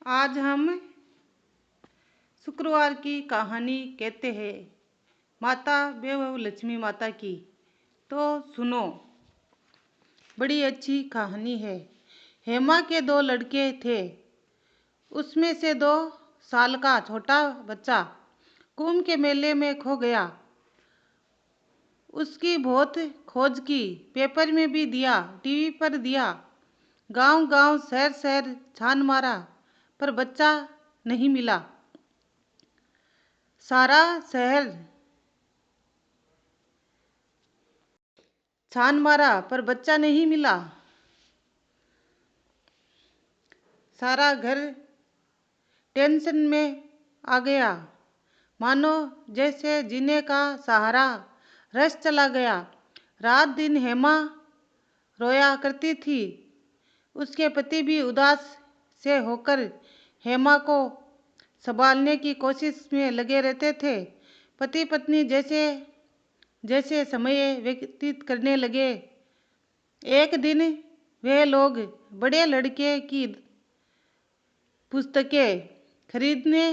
आज हम शुक्रवार की कहानी कहते हैं माता वैभव लक्ष्मी माता की। तो सुनो, बड़ी अच्छी कहानी है। हेमा के दो लड़के थे। उसमें से 2 साल का छोटा बच्चा कुंभ के मेले में खो गया। उसकी बहुत खोज की, पेपर में भी दिया, टीवी पर दिया, गांव गांव शहर शहर छान मारा, पर बच्चा नहीं मिला। सारा शहर छान मारा पर बच्चा नहीं मिला। सारा घर टेंशन में आ गया, मानो जैसे जीने का सहारा रस चला गया। रात दिन हेमा रोया करती थी। उसके पति भी उदास से होकर हेमा को संभालने की कोशिश में लगे रहते थे। पति पत्नी जैसे जैसे समय व्यतीत करने लगे। एक दिन वे लोग बड़े लड़के की पुस्तकें खरीदने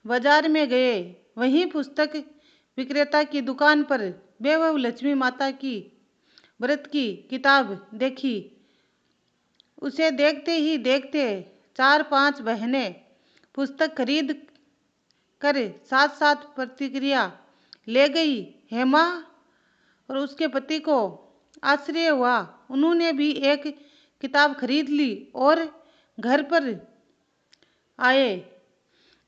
बाजार में गए। वहीं पुस्तक विक्रेता की दुकान पर वैभव लक्ष्मी माता की व्रत की किताब देखी। उसे देखते ही देखते 4-5 बहनें पुस्तक खरीद कर साथ साथ प्रतिक्रिया ले गई। हेमा और उसके पति को आश्चर्य हुआ। उन्होंने भी एक किताब खरीद ली और घर पर आए।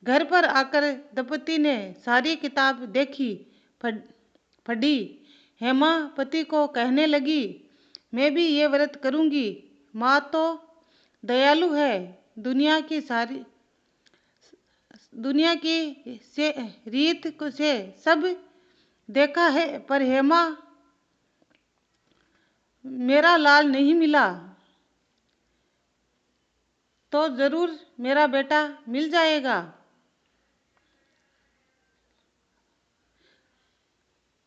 घर पर आकर दंपति ने सारी किताब देखी, पढ़ी। हेमा पति को कहने लगी, मैं भी ये व्रत करूंगी। माँ तो दयालु है, दुनिया की से रीत से सब देखा है, पर हेमा मेरा लाल नहीं मिला तो जरूर मेरा बेटा मिल जाएगा।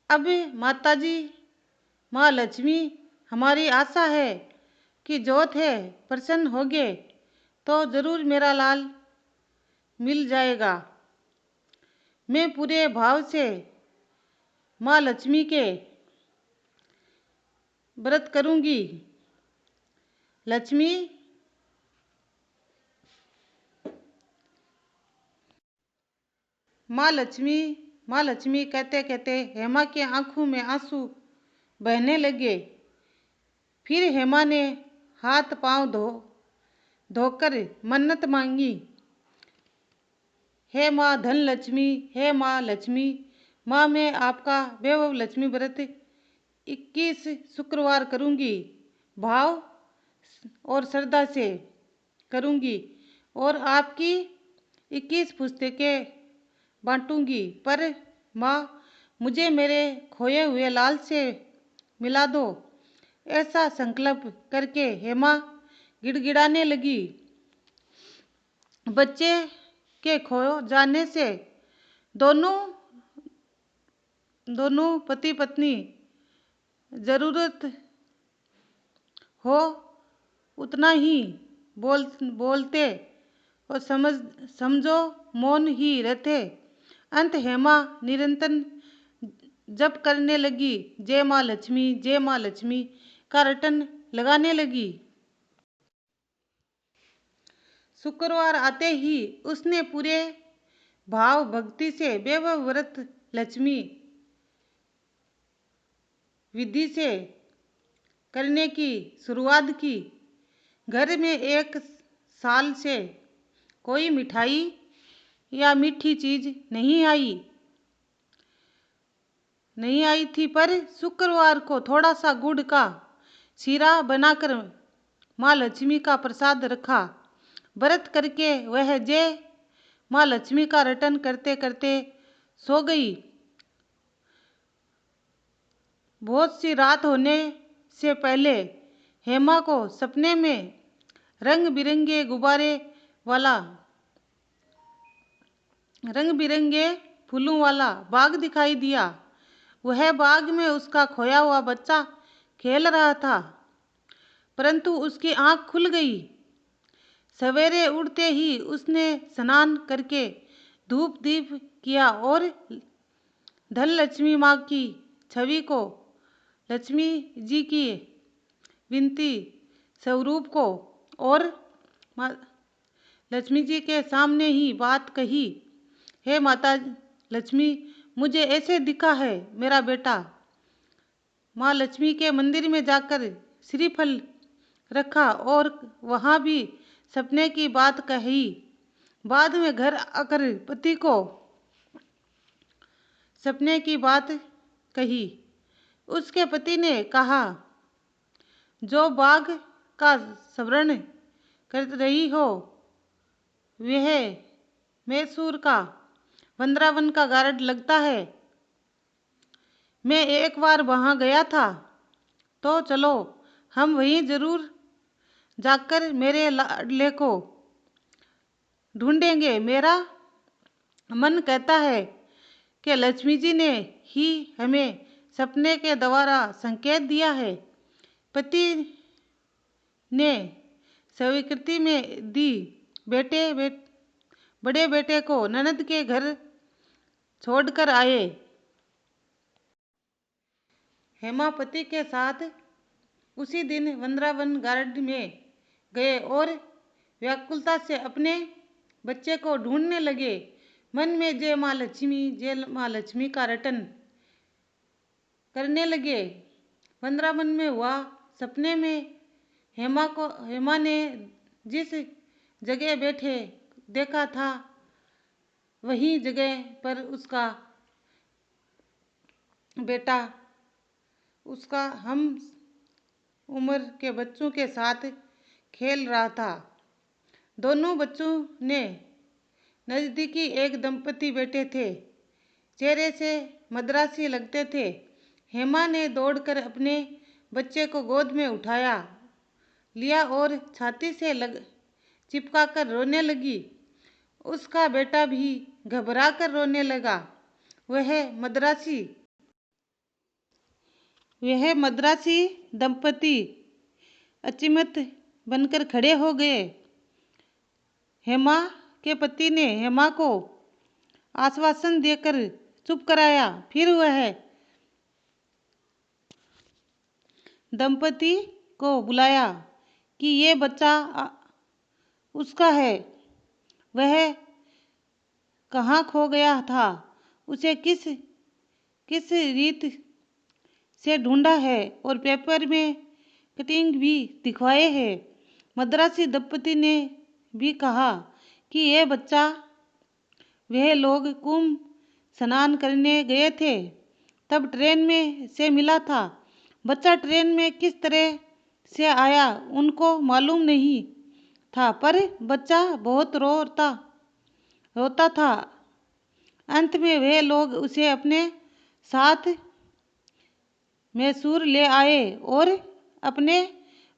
अब माताजी माँ लक्ष्मी हमारी आशा है कि जो थे प्रसन्न होगे तो जरूर मेरा लाल मिल जाएगा। मैं पूरे भाव से माँ लक्ष्मी के व्रत करूंगी। लक्ष्मी माँ लक्ष्मी कहते कहते हेमा के आंखों में आंसू बहने लगे। फिर हेमा ने हाथ पांव धोकर मन्नत मांगी, हे माँ धन लक्ष्मी, हे माँ लक्ष्मी, माँ मैं आपका वैभव लक्ष्मी व्रत 21 शुक्रवार करूंगी, भाव और श्रद्धा से करूंगी और आपकी 21 पुस्तकें बांटूंगी। पर माँ मुझे मेरे खोए हुए लाल से मिला दो। ऐसा संकल्प करके हेमा गिड़गिड़ाने लगी। बच्चे के खो जाने से दोनों पति पत्नी जरूरत हो उतना ही बोलते और समझो मौन ही रहते। अंत हेमा निरंतर जप करने लगी, जय माँ लक्ष्मी, जय माँ लक्ष्मी का रटन लगाने लगी। शुक्रवार आते ही उसने पूरे भाव भक्ति से वैभव व्रत लक्ष्मी विधि से करने की शुरुआत की। घर में 1 साल से कोई मिठाई या मीठी चीज नहीं आई थी, पर शुक्रवार को थोड़ा सा गुड़ का शीरा बनाकर माँ लक्ष्मी का प्रसाद रखा। व्रत करके वह जय माँ लक्ष्मी का रटन करते करते सो गई। बहुत सी रात होने से पहले हेमा को सपने में रंग बिरंगे फूलों वाला बाग दिखाई दिया। वह बाग में उसका खोया हुआ बच्चा खेल रहा था, परंतु उसकी आंख खुल गई। सवेरे उठते ही उसने स्नान करके धूप दीप किया और धनलक्ष्मी माँ की छवि को, लक्ष्मी जी की विनती स्वरूप को और लक्ष्मी जी के सामने ही बात कही, हे माता लक्ष्मी, मुझे ऐसे दिखा है मेरा बेटा। माँ लक्ष्मी के मंदिर में जाकर श्रीफल रखा और वहाँ भी सपने की बात कही। बाद में घर आकर पति को सपने की बात कही। उसके पति ने कहा, जो बाघ का स्मरण कर रही हो वह मैसूर का वृंदावन का गार्ड लगता है। मैं एक बार वहाँ गया था, तो चलो हम वहीं जरूर जाकर मेरे लाडले को ढूंढेंगे। मेरा मन कहता है कि लक्ष्मी जी ने ही हमें सपने के द्वारा संकेत दिया है। पति ने स्वीकृति में दी। बड़े बेटे को ननद के घर छोड़कर आए। हेमा पति के साथ उसी दिन वृंदावन गार्डन में गए और व्याकुलता से अपने बच्चे को ढूंढने लगे। मन में जय माँ लक्ष्मी का रटन करने लगे। वृंदावन में हुआ सपने में हेमा ने जिस जगह बैठे देखा था, वही जगह पर उसका बेटा उसका हम उम्र के बच्चों के साथ खेल रहा था। दोनों बच्चों ने नजदीकी एक दंपति बैठे थे, चेहरे से मद्रासी लगते थे। हेमा ने दौड़कर अपने बच्चे को गोद में उठाया लिया और छाती से चिपका कर रोने लगी। उसका बेटा भी घबरा कर रोने लगा। वह मद्रासी दंपति अचंभित बनकर खड़े हो गए। हेमा के पति ने हेमा को आश्वासन देकर चुप कराया। फिर वह दंपति को बुलाया कि ये बच्चा उसका है, वह कहाँ खो गया था, उसे किस रीत से ढूंढा है और पेपर में कटिंग भी दिखवाए हैं। मद्रासी दंपति ने भी कहा कि यह बच्चा वह लोग कुंभ स्नान करने गए थे तब ट्रेन में से मिला था। बच्चा ट्रेन में किस तरह से आया उनको मालूम नहीं था, पर बच्चा बहुत रोता था। अंत में वे लोग उसे अपने साथ मैसूर ले आए और अपने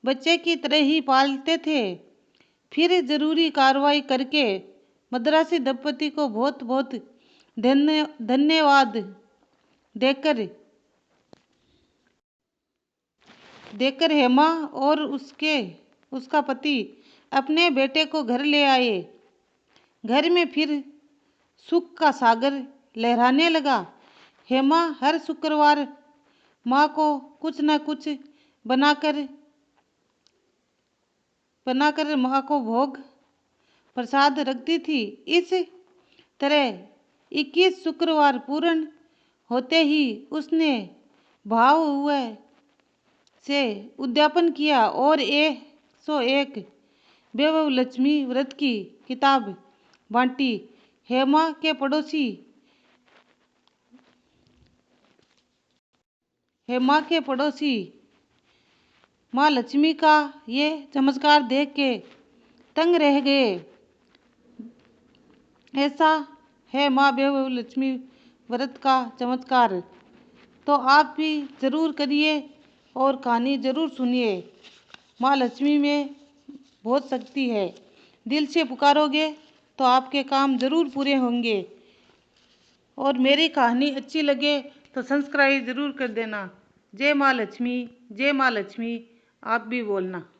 बच्चे की तरह ही पालते थे। फिर जरूरी कार्रवाई करके मद्रासी दंपति को बहुत बहुत धन्यवाद देकर हेमा और उसका पति अपने बेटे को घर ले आए। घर में फिर सुख का सागर लहराने लगा। हेमा हर शुक्रवार माँ को कुछ न कुछ बनाकर माँ को भोग प्रसाद रखती थी। इस तरह 21 शुक्रवार पूर्ण होते ही उसने भाव हुए से उद्यापन किया और 101 वैभव लक्ष्मी व्रत की किताब बांटी। हेमा के पड़ोसी माँ लक्ष्मी का ये चमत्कार देख के तंग रह गए। ऐसा है माँ वैभव लक्ष्मी व्रत का चमत्कार। तो आप भी जरूर करिए और कहानी जरूर सुनिए। माँ लक्ष्मी में बहुत शक्ति है। दिल से पुकारोगे तो आपके काम जरूर पूरे होंगे। और मेरी कहानी अच्छी लगे तो सब्सक्राइब जरूर कर देना। जय माँ लक्ष्मी, जय माँ लक्ष्मी। आप भी बोलना।